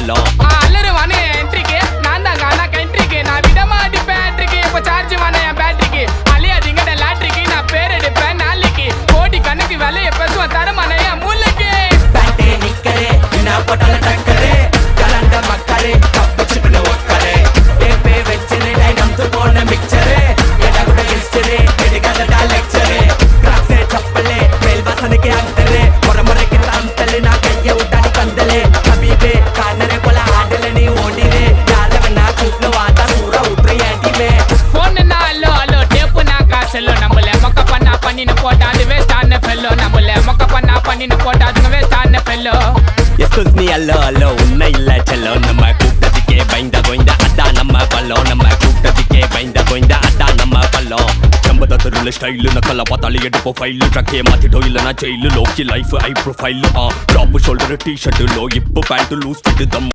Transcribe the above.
பல்லம் அல்லரு வானே என்ட்ரிக்கு நான் தான் கானா கண்ட்ரிக்கு நான் விடமா அடிப்பேன் என்ட்ரிக்கு இப்போ சார்ஜ் வானே என் பேட்டரிக்கு அழியாதீங்கட லாட்ரிக்கு நான் பேர் எடுப்பேன் நாளைக்கு கோடி கணக்கு விலைய பேசுவேன் தரமான என் மூளைக்கு பேட்டே நிக்கரே நான் போட்டால டக்கரே கலந்த மக்களே கப்பிச்சுட்டு ஒக்கரே ஏப்பே வெச்சரே நம்து போன மிக்சரே எடா கூட ஹிஸ்டரி எடிகாத லெக்சரே கிராக்ஸே சப்பலே மேல் வாசனைக்கு அந்தரே முறைக்கு தந்தலே நான் கைய விட்டாடி கந்தலே கபீபே கானரே போல ஆடல நீ ஓடிரே யார வேணா கூப்பிட்டு வாடா சூற உட்ரி ஏண்டிமே போன் நாலோ அலோ டேப்பு நான் காசலோ நம்மள மொக்க பண்ணா பண்ணின போட்டா அது வேஸ்ட் ஆன ஃபெல்லோ நம்மள மொக்க பண்ணா பண்ணின போட்டா அது வேஸ்ட் ஆன ஃபெல்லோ எஸ்கூஸ் மீ அல்லோ அல்லோ உன்னை இல்ல செல்லோ நம்ம கூப்பிட்டதுக்கே பயந்த கோய்ந்த அதான் நம்ம பல்லம் நம்ம கூப்பிட்டதுக்கே பயந்த கோய்ந்த அதான் நம்ம பல்லம் நம்ம தெருல ஸ்டைலு நக்கல பார்த்தாலே எடுப்போம் ஃபைலு ட்ரக்கே மாத்திட்டோம் இல்லைனா ஜெயிலு லோக்கி லைஃப் ஐ profile top shoulder T shirt லோ இப்போ பேண்ட் லூஸ் ஃபிட் தம்